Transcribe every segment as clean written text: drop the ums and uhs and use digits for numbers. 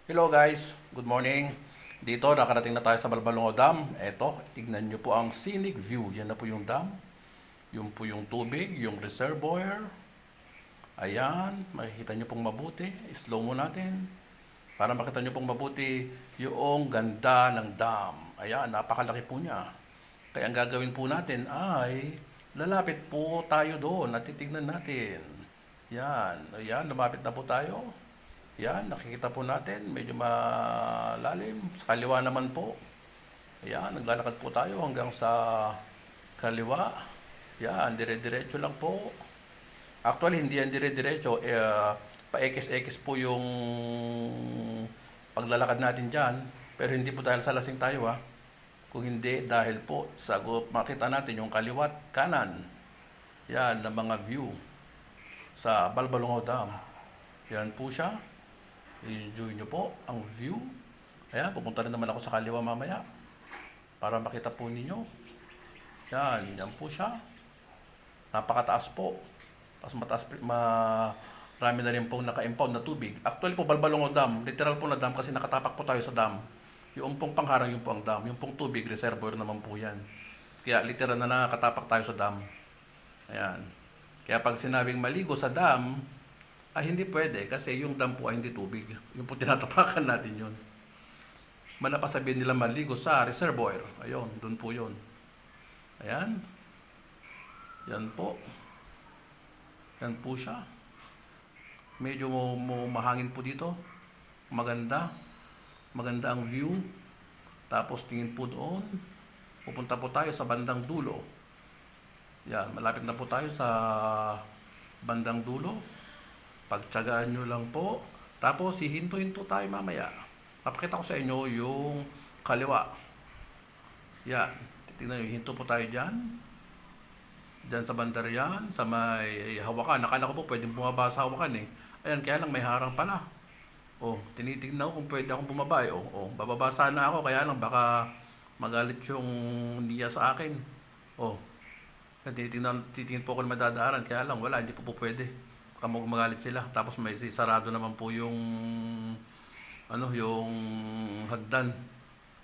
Hello guys, good morning. Dito nakarating na tayo sa Balbalongo Dam. Eto, tignan nyo po ang scenic view. Yan na po yung dam. Yung po yung tubig, yung reservoir. Ayan, makikita nyo pong mabuti. Slow mo natin. Para makita nyo pong mabuti yung ganda ng dam. Ayan, napakalaki po niya. Kaya ang gagawin po natin ay lalapit po tayo doon at titignan natin. Yan, ayan, lumapit na po tayo. Yan, nakikita po natin, medyo malalim. Sa kaliwa naman po. Yan, naglalakad po tayo hanggang sa kaliwa. Yan, dire-diretso lang po. Actually, hindi yan dire-diretso. Pa-ekis-ekis po yung paglalakad natin dyan. Pero hindi po dahil sa lasing tayo Kung hindi, dahil po sa makita natin yung kaliwat kanan. Yan, ng mga view sa Balbalongo Dam. Yan po siya. I-enjoy nyo po ang view. Ayan, pupunta rin naman ako sa kaliwa mamaya para makita po ninyo. Yan, yan po siya. Napakataas po. Tapos mataas, marami na rin pong naka-impound na tubig. Actually po, Balbalongo Dam, literal po na dam kasi nakatapak po tayo sa dam. Yung pong pangharang yung po ang dam. Yung pong tubig, reservoir naman po yan. Kaya literal na nakatapak tayo sa dam. Ayan. Kaya pag sinabing maligo sa dam, ay hindi pwede kasi yung dam po ay hindi tubig. Yung po tinatapakan natin yun. Manapasabihin nila maligo sa reservoir. Ayun, dun po yun. Ayan. Yan po. Yan po siya. Medyo mahangin po dito. Maganda. Maganda ang view. Tapos tingin po doon. Pupunta po tayo sa bandang dulo. Yan, malapit na po tayo sa bandang dulo. Pagtsagaan nyo lang po. Tapos hihinto-hinto tayo mamaya. Papakita ko sa inyo yung kaliwa. Yan. Titignan nyo, hinto po tayo dyan. Dyan sa bandar yan. Sa may hawakan. Nakala ko po pwedeng bumaba sa hawakan Ayan, kaya lang may harang pala. Tinitignan ko kung pwede akong bumaba bababa sana ako. Kaya lang baka magalit yung niya sa akin. Titingin po ako na madadaanan. Kaya lang wala, hindi po pwede. Baka magalit sila. Tapos may sarado naman po yung yung hagdan.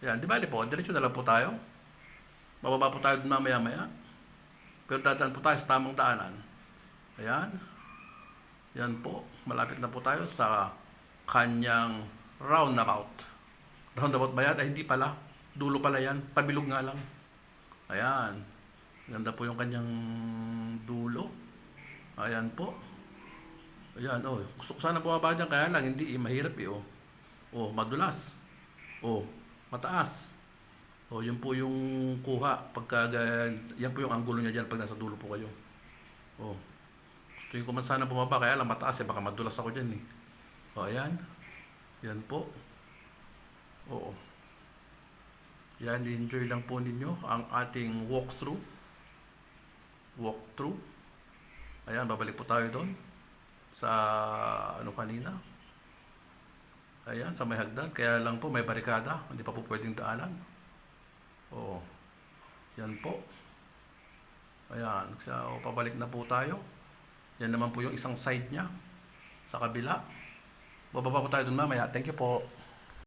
Yan, di bali po, diretso na lang po tayo. Bababa po tayo dun mamaya-maya. Pero dadaan po tayo sa tamang daanan. Ayan. Yan po, malapit na po tayo sa kanyang roundabout. Roundabout ba yan? Ay, hindi pala. Dulo pala yan. Pabilog nga lang. Ayan. Ganda po yung kanyang dulo. Ayan po. Ayan, gusto ko sana bumaba dyan, kaya lang, hindi, mahirap madulas. Mataas. Yun po yung kuha. Yan po yung anggulo niya dyan pag nasa dulo po kayo. Gusto ko man sana bumaba, kaya lang mataas baka madulas ako dyan ayan. Yan po. Yan, enjoy lang po ninyo ang ating walkthrough. Ayan, babalik po tayo doon sa kanina. Ayan, sa may hagdan. Kaya lang po may barikada. Hindi pa po pwedeng daanan. Yan po. Ayan, pabalik na po tayo. Yan naman po yung isang side niya sa kabila. Bababa po tayo doon mamaya. Thank you po.